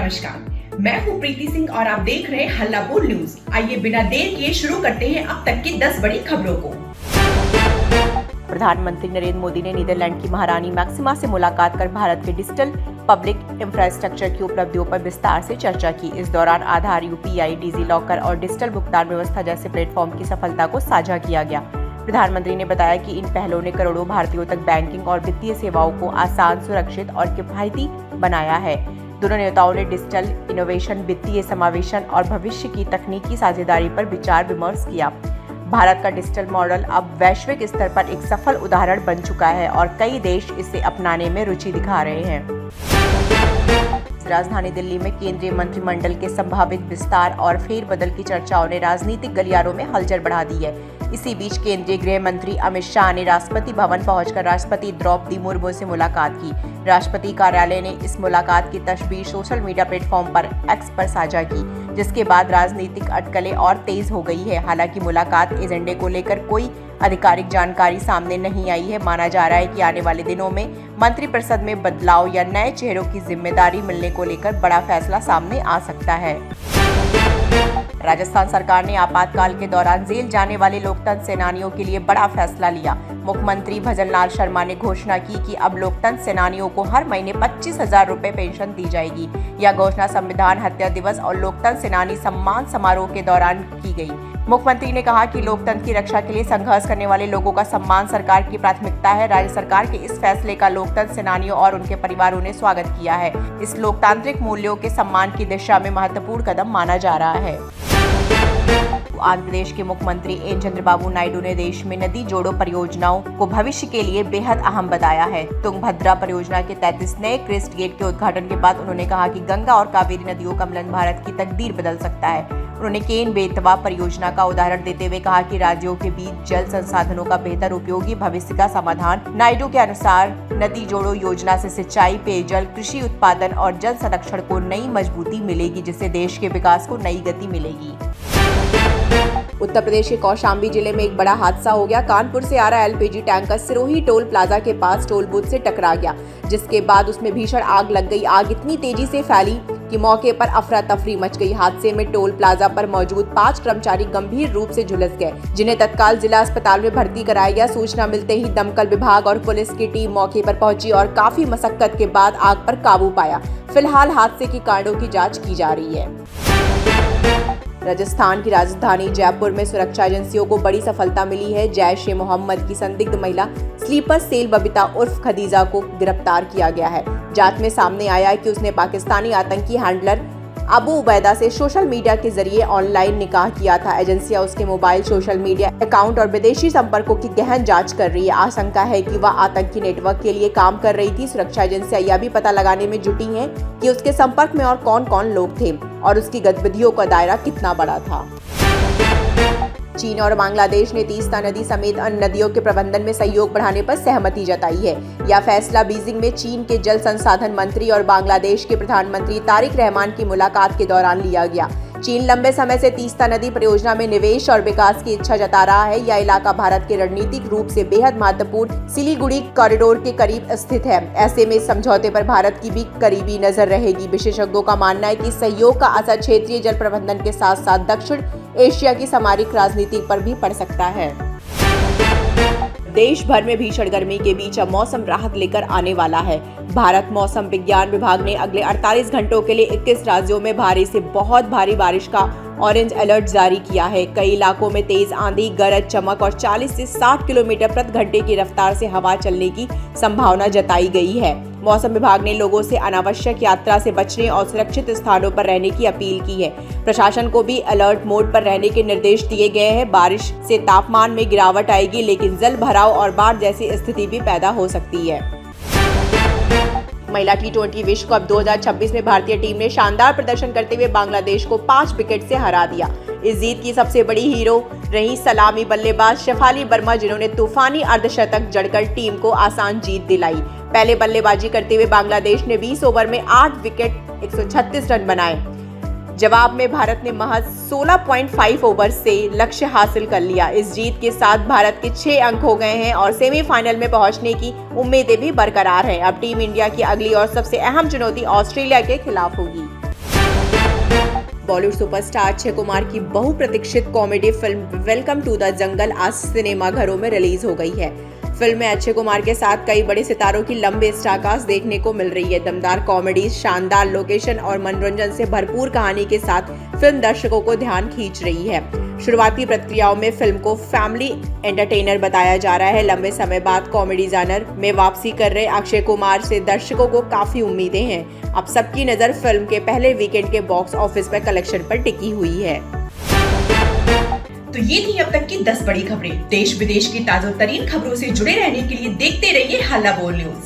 नमस्कार, मैं हूँ प्रीति सिंह और आप देख रहे हैं हल्ला बोल न्यूज। आइए बिना देर किए शुरू करते हैं अब तक की 10 बड़ी खबरों को। प्रधानमंत्री नरेंद्र मोदी ने नीदरलैंड की महारानी मैक्सिमा से मुलाकात कर भारत के डिजिटल पब्लिक इंफ्रास्ट्रक्चर की उपलब्धियों पर विस्तार से चर्चा की। इस दौरान आधार, यूपीआई, डिजी लॉकर और डिजिटल भुगतान व्यवस्था जैसे प्लेटफॉर्म की सफलता को साझा किया गया। प्रधानमंत्री ने बताया कि इन पहलों ने करोड़ों भारतीयों तक बैंकिंग और वित्तीय सेवाओं को आसान, सुरक्षित और किफायती बनाया है। दोनों नेताओं ने डिजिटल इनोवेशन, वित्तीय समावेशन और भविष्य की तकनीकी साझेदारी पर विचार विमर्श किया। भारत का डिजिटल मॉडल अब वैश्विक स्तर पर एक सफल उदाहरण बन चुका है और कई देश इसे अपनाने में रुचि दिखा रहे हैं। राजधानी दिल्ली में केंद्रीय मंत्रिमंडल के संभावित विस्तार और फेरबदल की चर्चाओं ने राजनीतिक गलियारों में हलचल बढ़ा दी है। इसी बीच केंद्रीय गृह मंत्री अमित शाह ने राष्ट्रपति भवन पहुंचकर राष्ट्रपति द्रौपदी मुर्मू से मुलाकात की। राष्ट्रपति कार्यालय ने इस मुलाकात की तस्वीर सोशल मीडिया प्लेटफॉर्म पर एक्स पर साझा की, जिसके बाद राजनीतिक अटकलें और तेज हो गई है। हालांकि मुलाकात एजेंडे को लेकर कोई आधिकारिक जानकारी सामने नहीं आई है। माना जा रहा है कि आने वाले दिनों में मंत्रिपरिषद में बदलाव या नए चेहरों की जिम्मेदारी मिलने को लेकर बड़ा फैसला सामने आ सकता है। राजस्थान सरकार ने आपातकाल के दौरान जेल जाने वाले लोकतंत्र सेनानियों के लिए बड़ा फैसला लिया। मुख्यमंत्री भजनलाल शर्मा ने घोषणा की कि अब लोकतंत्र सेनानियों को हर महीने 25,000 रुपए पेंशन दी जाएगी। यह घोषणा संविधान हत्या दिवस और लोकतंत्र सेनानी सम्मान समारोह के दौरान की गई। मुख्यमंत्री ने कहा कि लोकतंत्र की रक्षा के लिए संघर्ष करने वाले लोगों का सम्मान सरकार की प्राथमिकता है। राज्य सरकार के इस फैसले का लोकतंत्र सेनानियों और उनके परिवारों ने स्वागत किया है। इस लोकतांत्रिक मूल्यों के सम्मान की दिशा में महत्वपूर्ण कदम माना जा रहा है। आंध्र प्रदेश के मुख्यमंत्री एन चंद्रबाबू नायडू ने देश में नदी जोड़ो परियोजनाओं को भविष्य के लिए बेहद अहम बताया है। तुंगभद्रा परियोजना के 33 नए क्रेस्ट गेट के उद्घाटन के बाद उन्होंने कहा कि गंगा और कावेरी नदियों का मिलन भारत की तकदीर बदल सकता है। उन्होंने केन बेतवा परियोजना का उदाहरण देते हुए कहा कि राज्यों के बीच जल संसाधनों का बेहतर उपयोग ही भविष्य का समाधान। नायडू के अनुसार नदी जोड़ो योजना से सिंचाई, पेयजल, कृषि उत्पादन और जल संरक्षण को नई मजबूती मिलेगी, जिससे देश के विकास को नई गति मिलेगी। उत्तर प्रदेश के कौशाम्बी जिले में एक बड़ा हादसा हो गया। कानपुर से आ रहा LPG tanker Sirohi toll plaza के पास टोल बूथ से टकरा गया, जिसके बाद उसमें भीषण आग लग गई। आग इतनी तेजी से फैली कि मौके पर अफरा तफरी मच गई। हादसे में टोल प्लाजा पर मौजूद 5 कर्मचारी गंभीर रूप से झुलस गए, जिन्हें तत्काल जिला अस्पताल में भर्ती कराया गया। सूचना मिलते ही दमकल विभाग और पुलिस की टीम मौके पर पहुंची और काफी मशक्कत के बाद आग पर काबू पाया। फिलहाल हादसे के कारणों की जांच की जा रही है। राजस्थान की राजधानी जयपुर में सुरक्षा एजेंसियों को बड़ी सफलता मिली है। जैश ए मोहम्मद की संदिग्ध महिला स्लीपर सेल बबीता उर्फ खदीजा को गिरफ्तार किया गया है। जांच में सामने आया है कि उसने पाकिस्तानी आतंकी हैंडलर अबू उबैदा से सोशल मीडिया के जरिए ऑनलाइन निकाह किया था। एजेंसियां उसके मोबाइल, सोशल मीडिया अकाउंट और विदेशी संपर्कों की गहन जांच कर रही है। आशंका है कि वह आतंकी नेटवर्क के लिए काम कर रही थी। सुरक्षा एजेंसियां यह भी पता लगाने में जुटी हैं कि उसके संपर्क में और कौन-कौन लोग थे और उसकी गतिविधियों का दायरा कितना बड़ा था। चीन और बांग्लादेश ने तीस्ता नदी समेत अन्य नदियों के प्रबंधन में सहयोग बढ़ाने पर सहमति जताई है। यह फैसला बीजिंग में चीन के जल संसाधन मंत्री और बांग्लादेश के प्रधानमंत्री तारिक रहमान की मुलाकात के दौरान लिया गया। चीन लंबे समय से तीस्ता नदी परियोजना में निवेश और विकास की इच्छा जता रहा है। यह इलाका भारत के रणनीतिक रूप से बेहद महत्वपूर्ण सिलीगुड़ी कॉरिडोर के करीब स्थित है। ऐसे में समझौते पर भारत की भी करीबी नजर रहेगी। विशेषज्ञों का मानना है कि सहयोग का असर क्षेत्रीय जल प्रबंधन के साथ साथ दक्षिण एशिया की सामरिक राजनीति पर भी पड़ सकता है। देश भर में भीषण गर्मी के बीच अब मौसम राहत लेकर आने वाला है। भारत मौसम विज्ञान विभाग ने अगले 48 घंटों के लिए 21 राज्यों में भारी से बहुत भारी बारिश का ऑरेंज अलर्ट जारी किया है। कई इलाकों में तेज आंधी, गरज चमक और 40 से 60 किलोमीटर प्रति घंटे की रफ्तार से हवा चलने की संभावना जताई गई है। मौसम विभाग ने लोगों से अनावश्यक यात्रा से बचने और सुरक्षित स्थानों पर रहने की अपील की है। प्रशासन को भी अलर्ट मोड पर रहने के निर्देश दिए गए हैं। बारिश से तापमान में गिरावट आएगी, लेकिन जल भराव और बाढ़ जैसी स्थिति भी पैदा हो सकती है। महिला T20 विश्व कप 2026 में भारतीय टीम ने शानदार प्रदर्शन करते हुए बांग्लादेश को 5 विकेट से हरा दिया। इस जीत की सबसे बड़ी हीरो रही सलामी बल्लेबाज शेफाली वर्मा, जिन्होंने तूफानी अर्धशतक जड़कर टीम को आसान जीत दिलाई। पहले बल्लेबाजी करते हुए बांग्लादेश ने 20 ओवर में 8 विकेट 136 रन बनाए। जवाब में भारत ने महज 16.5 ओवर से लक्ष्य हासिल कर लिया। इस जीत के साथ भारत के 6 अंक हो गए हैं और सेमीफाइनल में पहुंचने की उम्मीदें भी बरकरार हैं। अब टीम इंडिया की अगली और सबसे अहम चुनौती ऑस्ट्रेलिया के खिलाफ होगी। बॉलीवुड सुपरस्टार अक्षय कुमार की बहुप्रतीक्षित comedy film welcome to the jungle आज सिनेमाघरों में रिलीज हो गई है। फिल्म में अक्षय कुमार के साथ कई बड़े सितारों की लंबे स्टारकास्ट देखने को मिल रही है। दमदार कॉमेडी, शानदार लोकेशन और मनोरंजन से भरपूर कहानी के साथ फिल्म दर्शकों को ध्यान खींच रही है। शुरुआती प्रतिक्रियाओं में फिल्म को फैमिली एंटरटेनर बताया जा रहा है। लंबे समय बाद कॉमेडी जॉनर में वापसी कर रहे अक्षय कुमार से दर्शकों को काफी उम्मीदें हैं। अब सबकी नजर फिल्म के पहले वीकेंड के बॉक्स ऑफिस पर कलेक्शन पर टिकी हुई है। तो ये थी अब तक की 10 बड़ी खबरें। देश विदेश की ताजा तरीन खबरों से जुड़े रहने के लिए देखते रहिए हल्ला बोल न्यूज।